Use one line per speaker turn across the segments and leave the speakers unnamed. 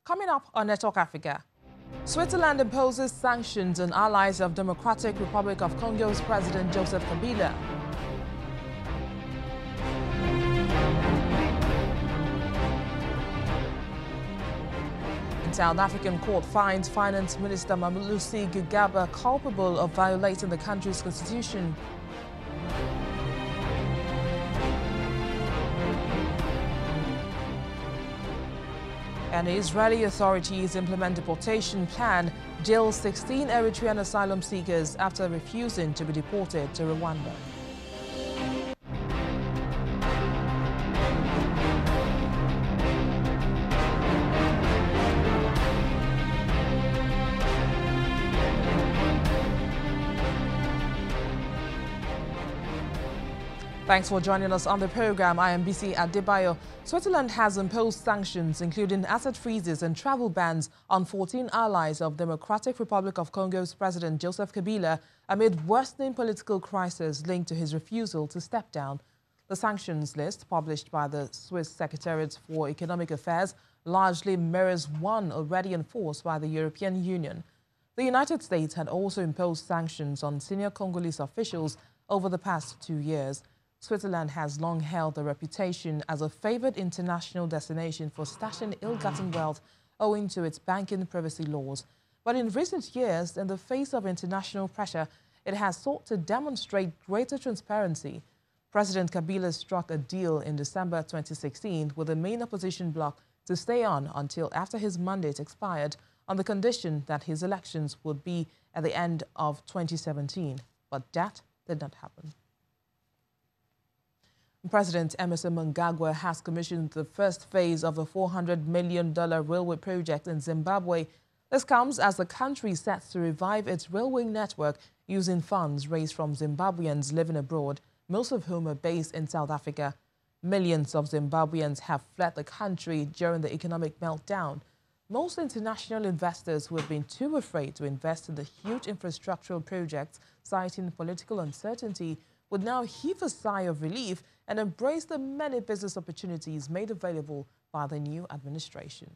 Coming up on Network Africa, Switzerland imposes sanctions on allies of Democratic Republic of Congo's President Joseph Kabila. South African court finds Finance Minister Malusi Gigaba culpable of violating the country's constitution. And Israeli authorities implement deportation plan, jail 16 Eritrean asylum seekers after refusing to be deported to Rwanda. Thanks for joining us on the program. I am BC Adebayo. Switzerland has imposed sanctions, including asset freezes and travel bans on 14 allies of Democratic Republic of Congo's President Joseph Kabila amid worsening political crisis linked to his refusal to step down. The sanctions list, published by the Swiss Secretariat for Economic Affairs, largely mirrors one already enforced by the European Union. The United States had also imposed sanctions on senior Congolese officials over the past 2 years. Switzerland has long held a reputation as a favored international destination for stashing ill-gotten wealth owing to its banking privacy laws. But in recent years, in the face of international pressure, it has sought to demonstrate greater transparency. President Kabila struck a deal in December 2016 with the main opposition bloc to stay on until after his mandate expired on the condition that his elections would be at the end of 2017. But that did not happen. President Emmerson Mnangagwa has commissioned the first phase of a $400 million railway project in Zimbabwe. This comes as the country sets to revive its railway network using funds raised from Zimbabweans living abroad, most of whom are based in South Africa. Millions of Zimbabweans have fled the country during the economic meltdown. Most international investors who have been too afraid to invest in the huge infrastructural projects, citing political uncertainty, would now heave a sigh of relief and embrace the many business opportunities made available by the new administration.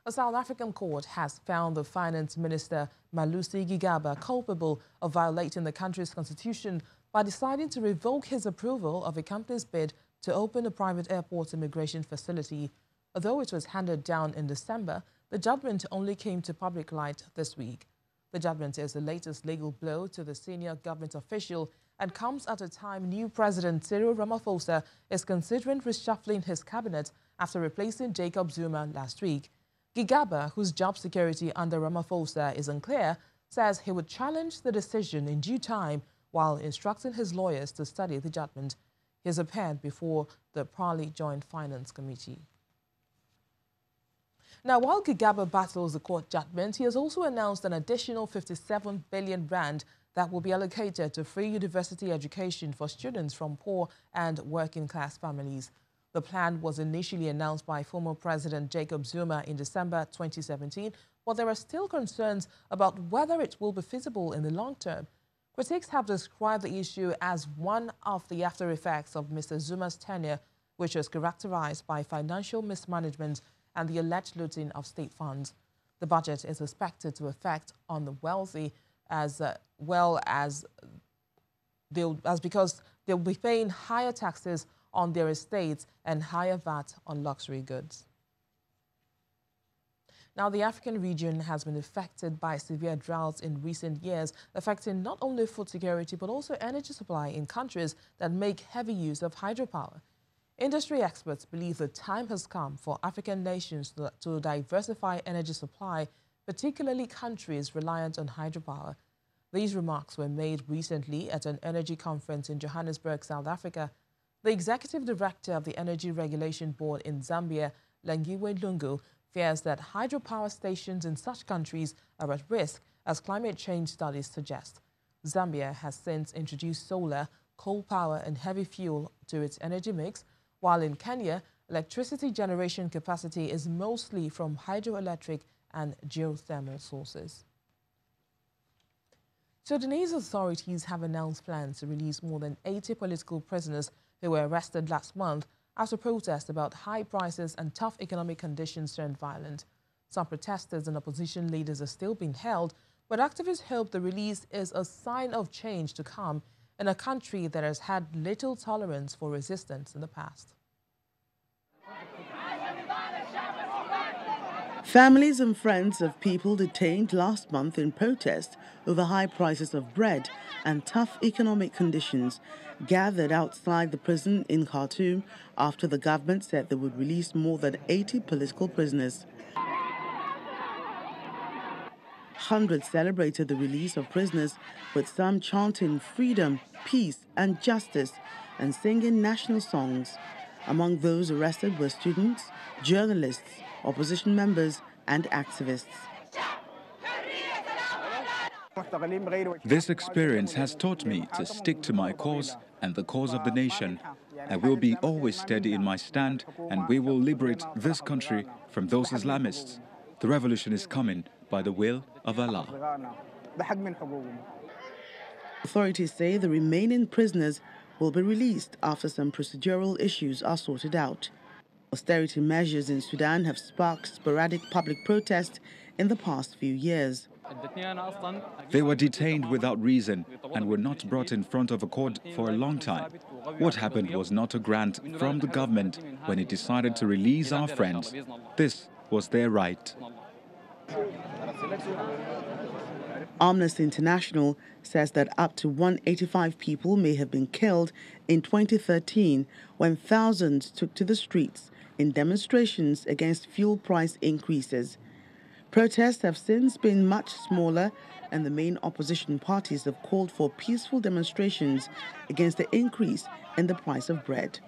A South African court has found the Finance Minister Malusi Gigaba culpable of violating the country's constitution by deciding to revoke his approval of a company's bid to open a private airport immigration facility. Although it was handed down in December, the judgment only came to public light this week. The judgment is the latest legal blow to the senior government official and comes at a time new President Cyril-Ramaphosa is considering reshuffling his cabinet after replacing Jacob Zuma last week. Gigaba, whose job security under Ramaphosa is unclear, says he would challenge the decision in due time while instructing his lawyers to study the judgment. He has appeared before the Parley Joint Finance Committee. Now, while Gigaba battles the court judgment, he has also announced an additional 57 billion rand that will be allocated to free university education for students from poor and working-class families. The plan was initially announced by former President Jacob Zuma in December 2017, but there are still concerns about whether it will be feasible in the long term. Critics have described the issue as one of the after-effects of Mr. Zuma's tenure, which was characterized by financial mismanagement and the alleged looting of state funds. The budget is expected to affect on the wealthy as well as because they'll be paying higher taxes on their estates and higher VAT on luxury goods. Now, the African region has been affected by severe droughts in recent years, affecting not only food security but also energy supply in countries that make heavy use of hydropower. Industry experts believe the time has come for African nations to diversify energy supply, particularly countries reliant on hydropower. These remarks were made recently at an energy conference in Johannesburg, South Africa. The executive director of the Energy Regulation Board in Zambia, Langiwe Lungu, fears that hydropower stations in such countries are at risk, as climate change studies suggest. Zambia has since introduced solar, coal power and heavy fuel to its energy mix, while in Kenya, electricity generation capacity is mostly from hydroelectric and geothermal sources. Sudanese authorities have announced plans to release more than 80 political prisoners who were arrested last month after protests about high prices and tough economic conditions turned violent. Some protesters and opposition leaders are still being held, but activists hope the release is a sign of change to come in a country that has had little tolerance for resistance in the past.
Families and friends of people detained last month in protest over high prices of bread and tough economic conditions gathered outside the prison in Khartoum after the government said they would release more than 80 political prisoners. Hundreds celebrated the release of prisoners, with some chanting freedom, peace and justice and singing national songs. Among those arrested were students, journalists, opposition members and activists.
This experience has taught me to stick to my cause and the cause of the nation. I will be always steady in my stand, and we will liberate this country from those Islamists. The revolution is coming by the will of Allah.
Authorities say the remaining prisoners will be released after some procedural issues are sorted out. Austerity measures in Sudan have sparked sporadic public protest in the past few years.
They were detained without reason and were not brought in front of a court for a long time. What happened was not a grant from the government when it decided to release our friends. This was their right.
Amnesty International says that up to 185 people may have been killed in 2013 when thousands took to the streets in demonstrations against fuel price increases. Protests have since been much smaller, and the main opposition parties have called for peaceful demonstrations against the increase in the price of bread.